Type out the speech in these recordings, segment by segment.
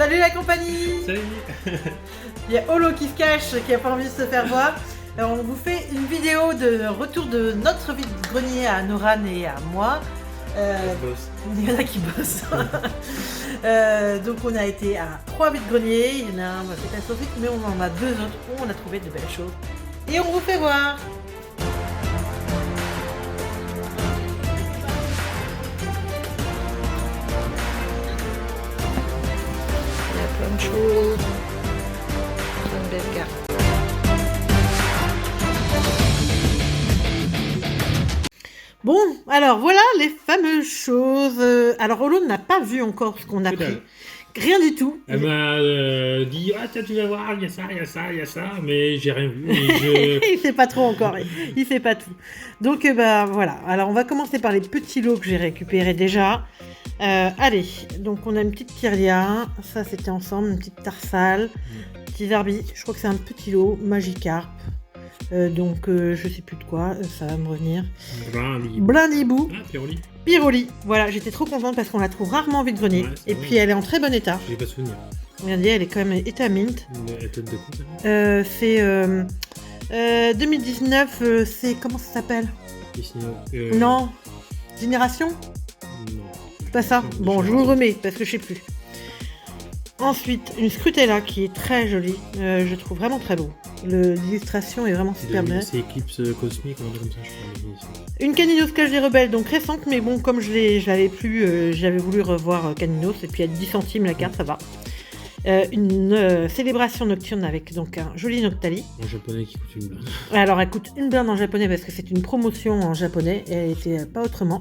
Salut la compagnie. Salut. Il y a Olo qui se cache, qui a pas envie de se faire voir. Alors, on vous fait une vidéo de retour de notre vide-grenier à Noran et à moi. Il y en a qui bossent. Donc on a été à 3 vides-greniers. Il y en a un catastrophique, mais on en a 2 autres où on a trouvé de belles choses. Et on vous fait voir. Il y a plein de choses. Plein de belles cartes. Bon, alors voilà les fameuses choses. Alors Olo n'a pas vu encore ce qu'on a pris. Rien du tout. Elle m'a dit ah tiens, tu vas voir, il y a ça, il y a ça, il y a ça, mais j'ai rien vu. Il sait pas trop encore, il sait pas tout. Donc bah voilà, alors on va commencer par les petits lots que j'ai récupérés déjà. Allez, donc on a une petite Kirlia, ça c'était ensemble, une petite Tarsale, petit Verbi, je crois que c'est un petit lot, Magikarp. Donc je sais plus de quoi, ça va me revenir. Blindibou. Ah, Pyroli. Pyroli, voilà, j'étais trop contente parce qu'on la trouve rarement en vide-grenier. Ouais, et puis elle est en très bon état. J'ai pas souvenir. Regardez, elle est quand même état mint. Elle tête de quoi, c'est 2019, c'est comment ça s'appelle? Non. Génération? Non. C'est pas ça? Bon, je vous le remets parce que je sais plus. Ensuite, une Scrutella qui est très jolie, je trouve vraiment très beau. L'illustration est vraiment super belle. C'est Eclipse Cosmique, on comme ça, je crois. Une Caninos Cage des Rebelles, donc récente, mais bon, comme je l'avais plus, j'avais voulu revoir Caninos, et puis à 10 centimes la carte, ça va. Une célébration nocturne avec donc un joli Noctali. En japonais qui coûte une blinde. Alors, elle coûte une blinde en japonais parce que c'est une promotion en japonais, et elle était pas autrement.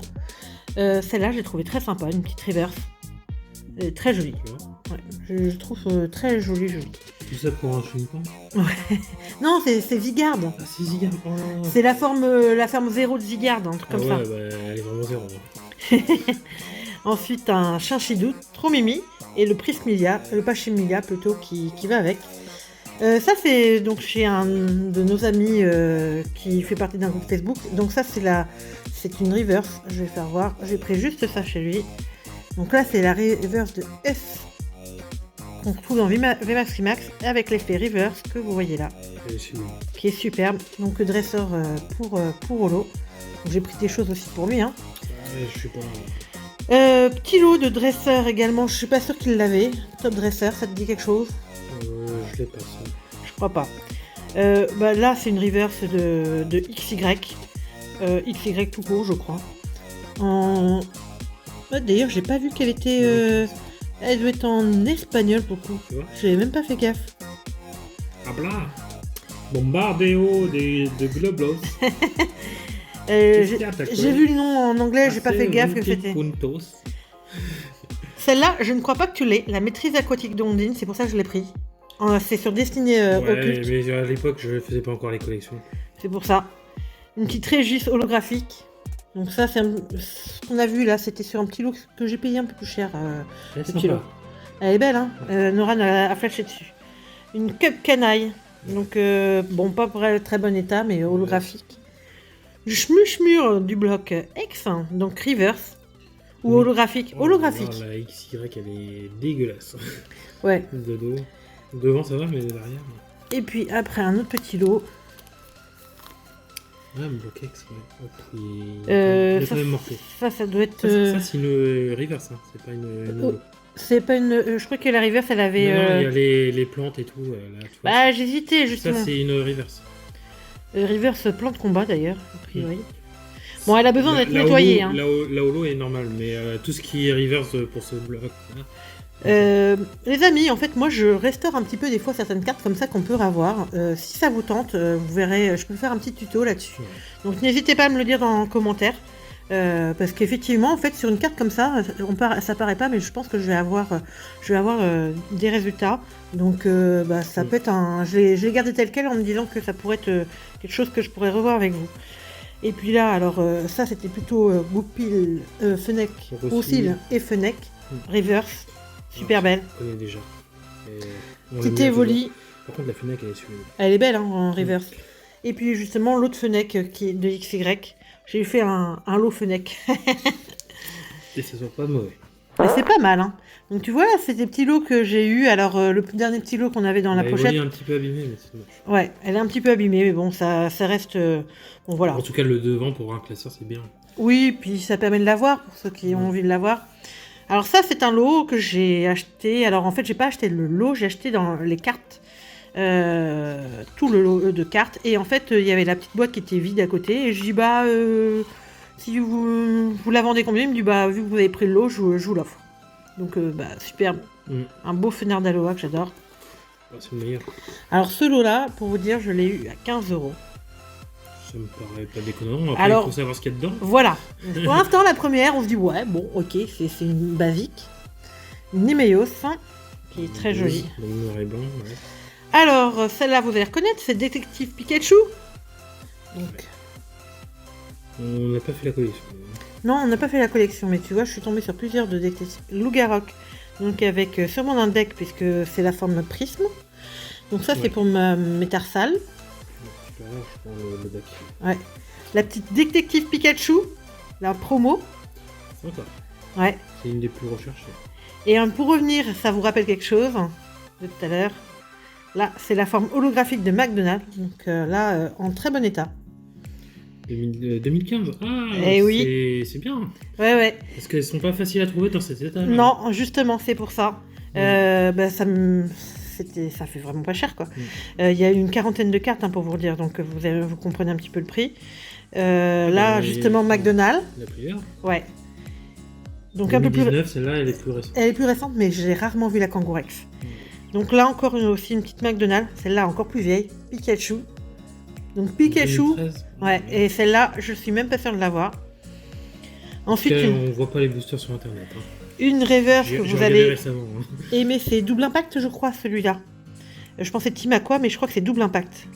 Celle-là, j'ai trouvé très sympa, une petite reverse. Très jolie. Ouais, je trouve très jolie. Tout ça pour un chenipan? Ouais. Non, c'est Zygarde. Ah, c'est Zygarde. Oh. C'est la forme 0 de Zygarde, un truc comme ça. Ouais, bah, elle est vraiment 0. Ensuite, un Chinchidou, trop mimi, et le Prismilia, le Pachimilia plutôt, qui va avec. Ça, c'est donc chez un de nos amis qui fait partie d'un groupe Facebook. Donc ça, c'est une reverse. Je vais faire voir. J'ai pris juste ça chez lui. Donc là, c'est la reverse de S qu'on retrouve dans VMAX Remax avec l'effet reverse que vous voyez là, qui est superbe. Donc dresseur pour Olo. J'ai pris des choses aussi pour lui. Hein. Je sais pas. Petit lot de dresseur également. Je suis pas sûre qu'il l'avait. Top dresseur, ça te dit quelque chose? Je l'ai pas ça. Je crois pas. Bah là, c'est une reverse de XY. XY tout court, je crois. D'ailleurs, j'ai pas vu qu'elle était. Elle doit être en espagnol pour le coup. J'avais même pas fait gaffe. Habla. Bombardeo de globos. J'ai vu le nom en anglais, j'ai pas fait gaffe que c'était. Celle-là, je ne crois pas que tu l'aies. La maîtrise aquatique d'Ondine, c'est pour ça que je l'ai pris. C'est sur Destinée Occulte. Mais à l'époque, je faisais pas encore les collections. C'est pour ça. Une petite Régis holographique. Donc ça, c'est ce qu'on a vu là, c'était sur un petit lot que j'ai payé un peu plus cher. Elle est belle, hein. Noran a flashé dessus. Une Cup Canaille. Donc, bon, pas pour très bon état, mais holographique. Du Schmuchmur du bloc X, donc reverse. Ou holographique. Holographique. La XY, elle est dégueulasse. Ouais. De dos. Devant, ça va, mais derrière. Et puis après, un autre petit lot. Ah, le bloc X, ouais. Ça doit être. Ça, c'est une reverse, hein. C'est pas une c'est pas une. Je crois que la reverse, elle avait. Non, il y a les plantes et tout. Là, tu vois, bah, j'hésitais justement. Ça, c'est une reverse. Reverse plante combat d'ailleurs, a priori. Bon, elle a besoin d'être nettoyée. Hein. La holo est normale, mais tout ce qui est reverse pour ce bloc. Les amis, en fait, moi je restaure un petit peu des fois certaines cartes comme ça qu'on peut avoir. Si ça vous tente, vous verrez, je peux faire un petit tuto là-dessus. Donc n'hésitez pas à me le dire dans les commentaires. Parce qu'effectivement, en fait, sur une carte comme ça, ça paraît pas, mais je pense que je vais avoir des résultats. Donc, ça peut être un. Je l'ai gardé tel quel en me disant que ça pourrait être quelque chose que je pourrais revoir avec vous. Et puis là, alors, ça c'était plutôt Goupil, Fennec, Roussil et Fennec, reverse, super belle. Je connais déjà. Petite Evoli. Par contre, la Fennec, elle est suivie. Elle est belle hein, en reverse. Et puis justement, l'autre Fennec qui est de XY. J'ai fait un lot Fennec. Et ça soit pas mauvais. Mais c'est pas mal, hein. Donc tu vois, là, c'est des petits lots que j'ai eu. Alors, le dernier petit lot qu'on avait dans la Elle pochette. est un petit peu abîmée, mais c'est dommage. Ouais, elle est un petit peu abîmée, mais bon, ça reste. Bon, voilà. En tout cas, le devant pour un classeur, c'est bien. Oui, puis ça permet de l'avoir pour ceux qui ont envie de l'avoir. Alors, ça, c'est un lot que j'ai acheté. Alors, en fait, j'ai pas acheté le lot, j'ai acheté dans les cartes. Tout le lot de cartes. Et en fait, il y avait la petite boîte qui était vide à côté. Et je dis, bah, si vous la vendez combien? Il me dit, bah, vu que vous avez pris le lot, je vous l'offre. Donc, bah, superbe. Un beau fenard d'Aloha que j'adore. Ah, c'est le meilleur. Alors, ce lot-là, pour vous dire, je l'ai eu à 15 €. Ça me paraît pas déconnant. Après, Alors, il faut savoir ce qu'il y a dedans. Voilà. Donc, pour l'instant, la première, on se dit, ouais, bon, ok, c'est une basique. Une Nemeos, qui est très jolie. Donc, noir et blanc, ouais. Alors, celle-là, vous allez reconnaître, c'est Détective Pikachu. Donc, On n'a pas fait la collection. non, on n'a pas fait la collection, mais tu vois, je suis tombée sur plusieurs de détectives. Lougarok, donc avec sûrement un deck, puisque c'est la forme prisme. Donc ça, c'est pour mes tarsales. Super, je prends le deck. Ouais. La petite Détective Pikachu, la promo. Sympa. Ouais. C'est une des plus recherchées. Et pour revenir, ça vous rappelle quelque chose de tout à l'heure. Là, c'est la forme holographique de McDonald's. Donc là, en très bon état. 2015. Ah, Eh oui. C'est bien. Ouais, ouais. Parce qu'elles sont pas faciles à trouver dans cet état. Non, justement, c'est pour ça. Bah, ça fait vraiment pas cher, quoi. Il y a une quarantaine de cartes, pour vous dire, donc vous comprenez un petit peu le prix. Là, justement, McDonald's. La première. Ouais. Donc un peu plus. 2019, celle-là, elle est plus récente. Elle est plus récente, mais j'ai rarement vu la Kangourex. Donc là, encore aussi une petite McDonald's. Celle-là, encore plus vieille. Pikachu. Donc Pikachu. 2013. Ouais, et celle-là, je suis même pas sûre de l'avoir. Ensuite, on voit pas les boosters sur internet. Une reverse que vous allez récemment. aimer, c'est Double Impact, je crois, celui-là. Je pensais Team Aqua, mais je crois que c'est Double Impact.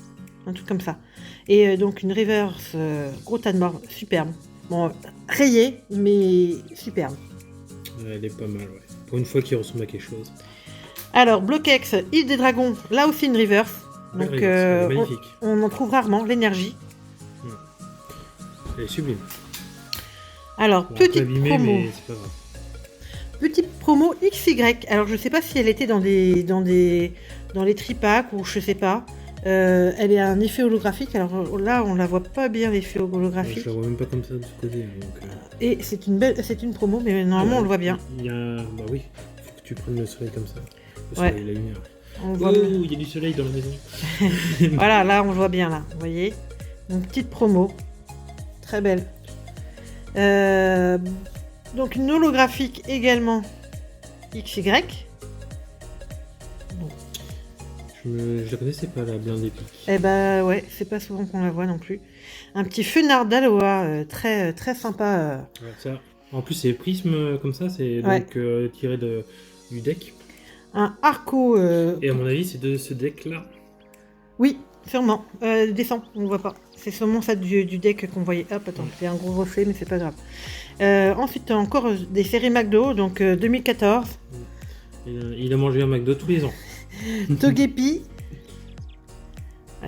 Un truc comme ça. Et donc une reverse gros tas de mort, superbe. Bon, rayée, mais superbe. Elle est pas mal, ouais. Pour une fois qu'il ressemble à quelque chose. Alors, Bloquex, Île des Dragons, là aussi une reverse. Donc, magnifique. on en trouve rarement, l'énergie. Elle est sublime. Alors, Bon, petite abîmée, promo. mais c'est pas grave. Petite promo XY. Alors, je sais pas si elle était dans les tripacks ou je sais pas. Elle est à un effet holographique. Alors là, on la voit pas bien, l'effet holographique. Je la vois même pas comme ça de ce côté. Donc, Et c'est une promo, mais normalement, on le voit bien. Il y a... Bah oui, faut que tu prennes le soleil comme ça. Le Ouais. soleil, la lumière. On le voit bien. Il y a du soleil dans la maison. Voilà, là, on le voit bien, là. Vous voyez? Donc, petite promo. Très belle. Donc, une holographique également XY. Je la connaissais pas, la blinde épique. Eh bah ouais, c'est pas souvent qu'on la voit non plus. Un petit fenard d'Aloha, très, très sympa. Ouais, ça. En plus, c'est prisme comme ça, c'est donc tiré du deck. Un Arco. Et à mon avis, c'est de ce deck-là. Oui, sûrement. Descend, on ne voit pas. C'est sûrement ça du deck qu'on voyait. Hop, attends, c'est un gros reflet, mais c'est pas grave. Ensuite, encore des séries McDo, donc 2014. Il a mangé un McDo tous les ans. Togepi.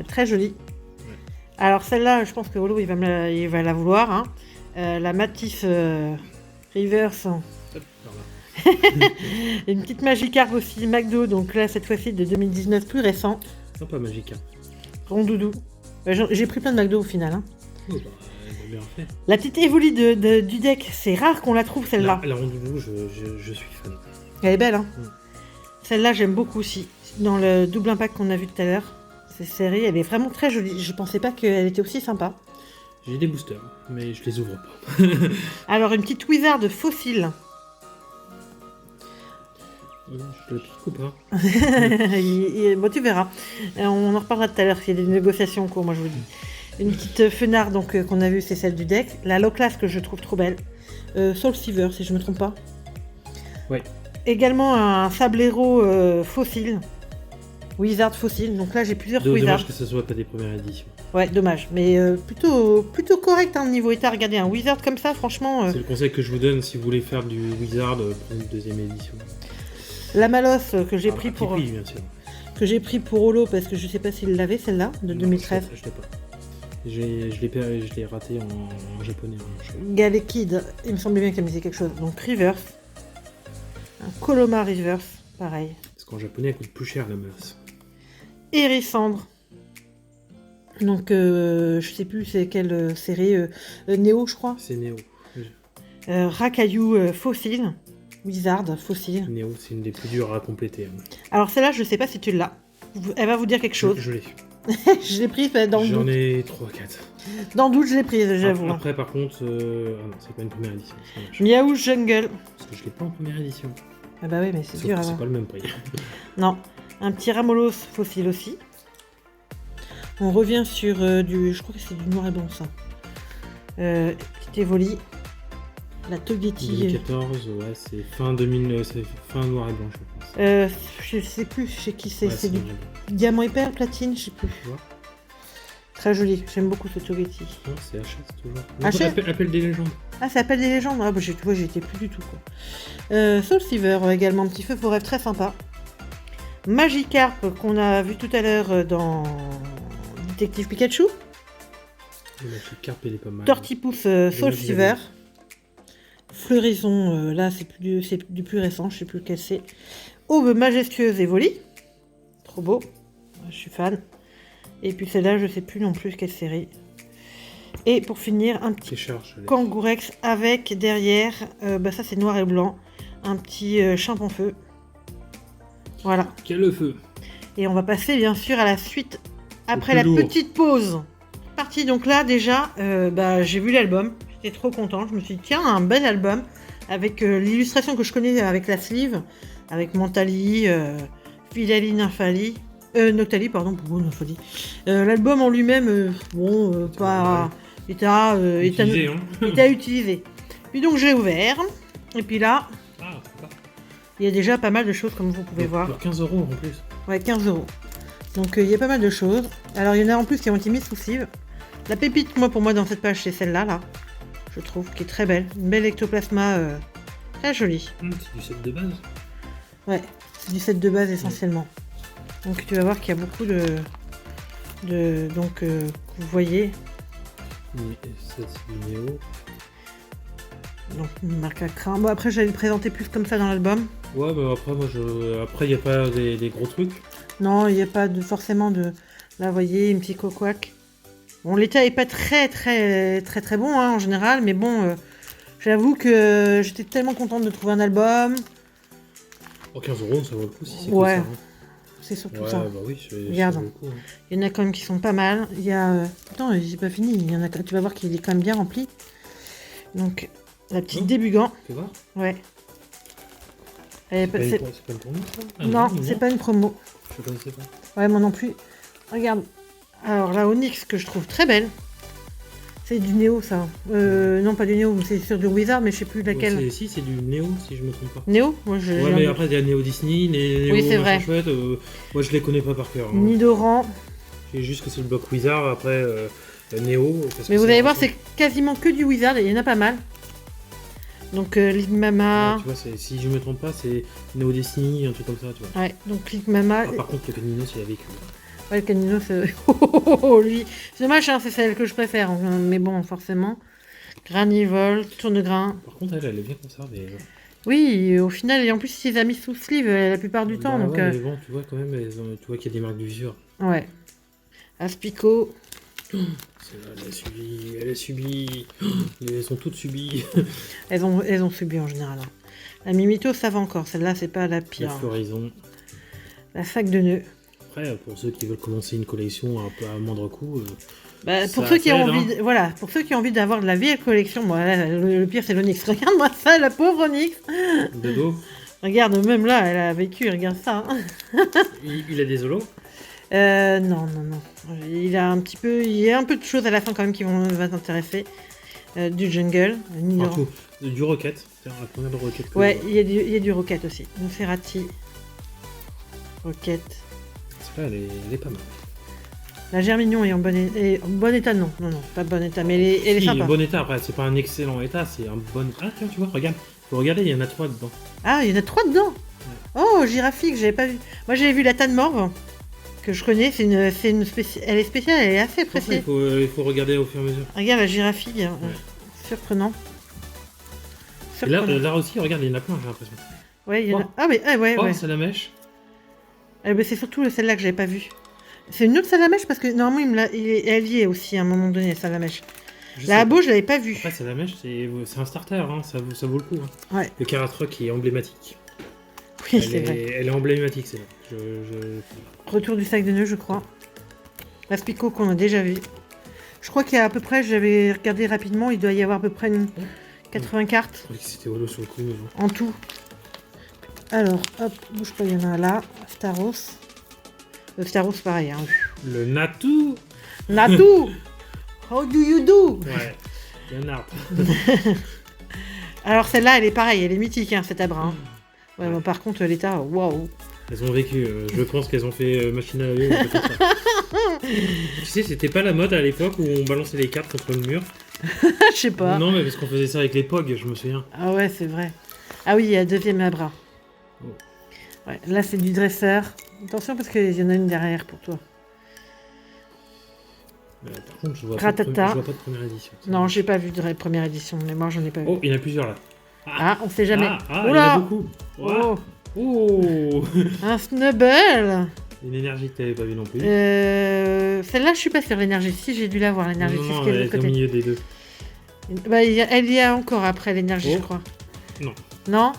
Très jolie. Ouais. Alors celle-là, je pense que Holo, il va la vouloir. Hein. La Matisse Reverse. Hop, par là. Une petite Magikarp aussi, McDo. Donc là, cette fois-ci, de 2019, plus récent. Sympa, Magica. Rondoudou. J'ai pris plein de McDo au final. Hein. Oh, bah, elle a bien fait. La petite Evoli du deck, c'est rare qu'on la trouve celle-là. La rondoudou, je suis fan. Elle est belle, hein. Celle-là, j'aime beaucoup aussi. Dans le double impact qu'on a vu tout à l'heure. Cette série, elle est vraiment très jolie. Je pensais pas qu'elle était aussi sympa. J'ai des boosters, mais je les ouvre pas. Alors, une petite Wizard fossile. Je te la pique ou pas? Bon, tu verras. On en reparlera tout à l'heure s'il y a des négociations en cours, moi je vous dis. Une petite Fenard donc, qu'on a vue, c'est celle du deck. La low class que je trouve trop belle. Soul Silver, si je me trompe pas. Ouais. Également un Sablero fossile. Wizard fossile. Donc là, j'ai plusieurs Wizards. Dommage que ce soit pas des premières éditions. Ouais, dommage. Mais plutôt correct hein, niveau état. Regardez, un Wizard comme ça, franchement. C'est le conseil que je vous donne si vous voulez faire du Wizard pour une deuxième édition. La Malos que j'ai pris pour. Prix, bien sûr. Que j'ai pris pour Holo parce que je sais pas s'il l'avait celle-là, de 2013. Je l'ai pas. Je l'ai raté en japonais. Galekid, il me semblait bien qu'elle me disait quelque chose. Donc Reverse. Un Coloma Reverse, pareil. Parce qu'en japonais, elle coûte plus cher la menace. Hérissandre. Donc, je sais plus c'est quelle série. Néo, je crois. C'est Néo. Rakayu Fossile. Wizard Fossile. Néo, c'est une des plus dures à compléter. Hein. Alors, celle-là, je sais pas si tu l'as. Elle va vous dire quelque chose. Je l'ai. Je l'ai prise dans le J'en doute. ai 3-4. Dans le doute, je l'ai prise, j'avoue. Après, par contre, ah non, c'est pas une première édition. C'est dommage. Miaou Jungle. Parce que je l'ai pas en première édition. Ah bah oui, mais c'est Sauf dur que avant. c'est pas le même prix. Non. Un petit Ramolos Fossile aussi. On revient sur du... Je crois que c'est du noir et blanc, ça. Petit Evoli. La Togetti. 2014, ouais, c'est fin 2000, c'est fin noir et blanc, je pense. Je sais plus chez qui c'est. Ouais, C'est du noir et blanc. diamant et perle, platine, je sais plus. Tu vois. Très joli. J'aime beaucoup ce Togetti. Non, c'est HS toujours. HS? Appel des légendes. Ah, ça appelle des légendes. Ah, bah, tu vois, j'y étais plus du tout, quoi. Soul Silver, également, un petit feu pour rêve très sympa. Magikarp, qu'on a vu tout à l'heure dans Détective Pikachu. Le Magikarp, il est pas mal. Tortipousse Soul Dommage, Silver. Fleurison, là, c'est du plus récent, je sais plus lequel c'est. Aube majestueuse Evoli. Trop beau. Je suis fan. Et puis celle-là, je sais plus non plus quelle série. Et pour finir, un petit C'est charge. Kangourex avec derrière, bah ça c'est noir et blanc, un petit Chimpanfeu. Voilà. Quel feu. Et on va passer bien sûr à la suite après plus la lourd. petite pause. Parti donc là déjà, bah, j'ai vu l'album, j'étais trop contente. Je me suis dit tiens un bel album avec l'illustration que je connais avec la sleeve, avec Mentali, Philalie Nymphali. Noctali, pardon, pour Nymphalie. L'album en lui-même, bon, pas. Était à Utilisé, hein. utiliser. Puis donc j'ai ouvert, et puis là, Ah, sympa. il y a déjà pas mal de choses comme vous pouvez voir. Pour 15 € en plus. Ouais, 15 €. Donc il y a pas mal de choses. Alors il y en a en plus qui ont été mises sous sleeve. La pépite, pour moi, dans cette page, c'est celle-là, là. Je trouve, qui est très belle. Une belle ectoplasma très jolie. C'est du set de base. Ouais, c'est du set de base essentiellement. Donc tu vas voir qu'il y a beaucoup donc vous voyez. Ça, c'est du Néo. Donc une marque à crin. Bon après j'allais le présenter plus comme ça dans l'album. Ouais, mais après, après, il n'y a pas des gros trucs. Non, il n'y a pas forcément de. Là, vous voyez, une petite coquac. Bon, l'état est pas très bon hein, en général, mais bon, j'avoue que j'étais tellement contente de trouver un album. Oh, 15 €, ça vaut le coup si c'est Ouais, que ça. c'est surtout Ouais, ça. bah oui, Regarde. ça vaut le coup. Hein. Il y en a quand même qui sont pas mal. Il y a. Attends, j'ai pas fini. Il y en a. Tu vas voir qu'il est quand même bien rempli. Donc, la petite Oh. débugant. Tu vois. Ouais. C'est pas une promo, ça. Ah, Non, c'est pas une promo. Je connaissais pas. Ouais, moi non plus. Regarde. Alors, la Onyx que je trouve très belle. C'est du Néo, ça. Non, pas du Néo, c'est sur du Wizard, mais je sais plus laquelle. Ouais, si, c'est du Néo, si je me trompe pas. Néo moi, je, Ouais, mais après, il y a Néo Disney, Néo Oui, c'est vrai. chouette. Moi, je les connais pas par cœur. Hein. Nidoran. J'ai juste que c'est le bloc Wizard, après Néo. parce Mais que vous allez voir, récent. c'est quasiment que du Wizard, et il y en a pas mal. Donc, Ligmama. Ouais, tu vois, si je me trompe pas, c'est Néo Disney, un truc comme ça, tu vois. Ouais, donc Ligmama. Ah, par contre, le Caninos, il a vécu. Ouais, le Canino, c'est. Lui. C'est dommage, hein, c'est celle que je préfère. hein, Mais bon, forcément. Granivol, Tournegrain. Par contre, elle est bien conservée. Oui, au final, et en plus, il les a mis sous sleeve la plupart du temps. Bah Donc, ouais, mais bon, tu vois, quand même, tu vois qu'il y a des marques d'usure. ouais. Aspico. Celle-là, elle a subi. Elles sont toutes subies. Elles ont subi en général. hein. La Mimito, ça va encore. Celle-là, c'est pas la La pire. floraison. La sac de nœuds. Après, pour ceux qui veulent commencer une collection un peu à moindre coût, Bah, pour ça ceux qui ont aide, envie, voilà, pour ceux qui ont envie d'avoir de la vieille collection, bon, là, le pire c'est l'Onyx. Regarde-moi ça, la pauvre Onyx. de dos, Regarde, même là, elle a vécu. Regarde ça. hein. il a des holos. Non. Il y a un peu de choses à la fin quand même qui va t'intéresser. Du jungle, Nidoran. Partout. Du Rocket. C'est la première de Rocket. que Ouais, je vois. il y a du Rocket aussi. Nosferati. Rocket. Celle-là, elle est pas mal. La Germignon est en bon état, non, pas bon état, mais elle est Si, sympa. bon état, après, c'est pas un excellent état, c'est un bon. Ah, tiens, tu vois, regarde. Faut regarder, il y en a 3 dedans. Ah, il y en a 3 dedans. Oh, Girafique, j'avais pas vu. Moi, j'avais vu la Tanmorve, que je connais. Elle est spéciale, elle est assez Après, précise. il faut regarder au fur et à mesure. Regarde la Girafique, surprenant. Et là aussi, regarde, il y en a plein, j'ai l'impression. Ouais, il y en a... Oh. Ah, mais ouais. Oh, c'est la mèche. C'est surtout celle-là que j'avais pas vue. C'est une autre salamèche parce que normalement, elle y est aussi à un moment donné, salamèche. La abo, je l'avais pas vue. Après, c'est la mèche, c'est un starter, hein, ça vaut le coup. Hein. Ouais. Le Karat-Rock est emblématique. Oui, c'est vrai. Elle est emblématique, c'est là. Retour du sac de nœuds, je crois. La Spico qu'on a déjà vu. Je crois qu'il y a à peu près, j'avais regardé rapidement, il doit y avoir à peu près une 80 cartes. Je croyais que c'était holo sur le coup, mais bon. En tout. Alors, hop, bouge pas, il y en a un là. Staros. Staros, pareil. Hein. Le Natu. Natu. How do you do? Ouais, Leonard. Alors celle-là, elle est pareille, elle est mythique, hein, cette abra. Hein. Ouais, bon, par contre, l'état, waouh. Elles ont vécu, je pense qu'elles ont fait machine à laver. Tu sais, c'était pas la mode à l'époque où on balançait les cartes contre le mur. Je sais pas. Non, mais parce qu'on faisait ça avec les POG, je me souviens. Ah ouais, c'est vrai. Ah oui, il y a deuxième abra. Oh. Ouais, là, c'est du dresseur. Attention, parce qu'il y en a une derrière pour toi. Par contre, je vois pas de première édition. Non, j'ai pas vu de première édition, mais moi, j'en ai pas vu. Oh, il y en a plusieurs là. Ah, on sait jamais. Il y en a beaucoup. Oh. Oh. Un Snubble. Une énergie que t'avais pas vu non plus. Celle-là, je suis pas sûre, l'énergie. Si, j'ai dû la voir, l'énergie. Non, elle est au milieu des deux. Bah, elle y a encore après l'énergie, je crois. Non. Non.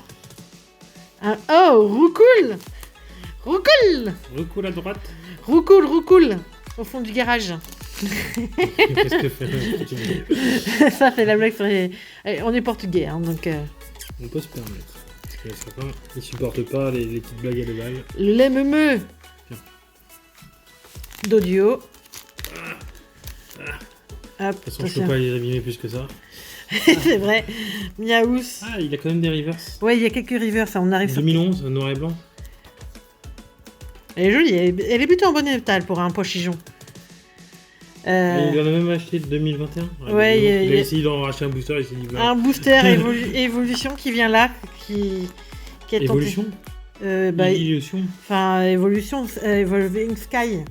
Oh, Roucoule. Recoule à droite. Roucoule. Au fond du garage. Qu'est-ce que fait Ça, c'est la blague sur les... On est portugais, hein, donc... On peut se permettre. Parce que certains, ils supportent pas les petites blagues à deux balles. Le lait meumeux. D'audio. De Hop, toute façon, je peux pas les abîmer plus que ça. c'est vrai. Miaous. Ah, il a quand même des reverse. Ouais, il y a quelques rivers, ça, on arrive 2011, noir et blanc. Elle est jolie, elle est plutôt en bon état pour un pochijon. Il en a même acheté de 2021. Ouais, il a essayé d'en racheter un booster, il s'est dit... Un booster évolution qui vient là, qui est Évolution Évolution. Enfin, évolution, Evolving Sky. Ouais.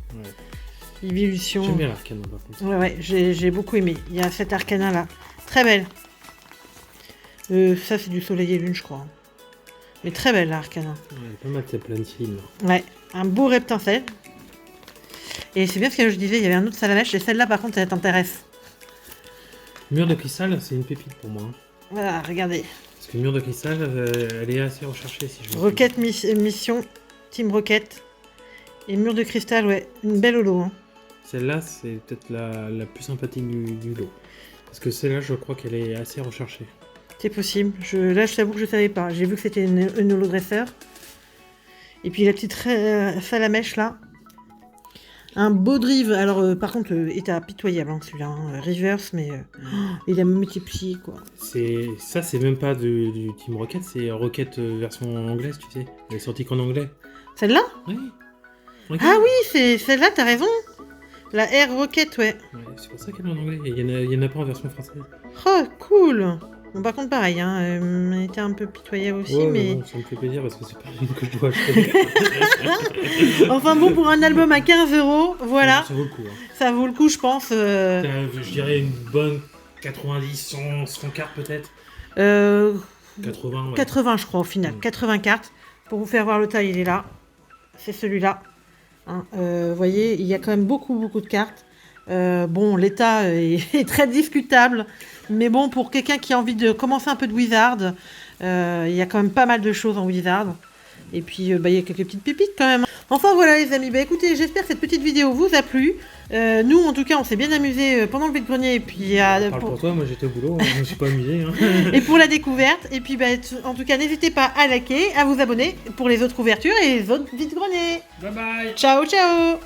Évolution. J'aime bien l'arcana par contre. Ouais, j'ai beaucoup aimé. Il y a cette arcana là. Très belle. Ça, c'est du soleil et lune, je crois. Mais très belle, l'arcana. Ouais, pas mal, c'est plein de films. Ouais, un beau reptincelle. Et c'est bien ce que je disais, il y avait un autre salamèche, et celle-là, par contre, elle t'intéresse. Mur de cristal, c'est une pépite pour moi. Voilà, regardez. Parce que mur de cristal, elle est assez recherchée si je me Rocket Mission, Team Rocket. Et mur de cristal, ouais, une belle holo. Hein. Celle-là, c'est peut-être la plus sympathique du lot. Parce que celle-là, je crois qu'elle est assez recherchée. C'est possible. Là, je t'avoue que je savais pas. J'ai vu que c'était une holodresseur. Et puis la petite salamèche là. Un beau drive. Alors, par contre, état pitoyable hein, celui-là. Hein. Reverse, mais il a multiplié quoi. Ça, c'est même pas du Team Rocket, c'est Rocket version anglaise, tu sais. Elle est sortie qu'en anglais. Celle-là? Oui. Ah oui, c'est celle-là, t'as raison. La Air Rocket, ouais. C'est pour ça qu'elle est en anglais. Il y en a pas en version française. Oh, cool. Bon, par contre, pareil, hein, elle était un peu pitoyable aussi, ouais, mais... Bon, ça me fait plaisir parce que c'est pas une que je dois acheter. Enfin bon, pour un album à 15 €, voilà. Ça vaut le coup. Hein. Ça vaut le coup, je pense. Je dirais une bonne 90, 100 cartes peut-être. 80, ouais. 80, je crois, au final. 80 cartes. Pour vous faire voir le taille, il est là. C'est celui-là. Hein, vous voyez, il y a quand même beaucoup de cartes. Bon, l'état est très discutable. Mais bon, pour quelqu'un qui a envie de commencer un peu de Wizard, il y a quand même pas mal de choses en Wizard. Et puis, il y a quelques petites pépites quand même. Enfin, voilà les amis. Bah écoutez, j'espère que cette petite vidéo vous a plu. Nous, en tout cas, on s'est bien amusé pendant le vide-grenier. Et puis, Parle pour toi, moi j'étais au boulot, je me suis pas amusé. Hein. Et pour la découverte. Et puis, en tout cas, n'hésitez pas à liker, à vous abonner pour les autres ouvertures et les autres vide-greniers. Bye bye. Ciao, ciao.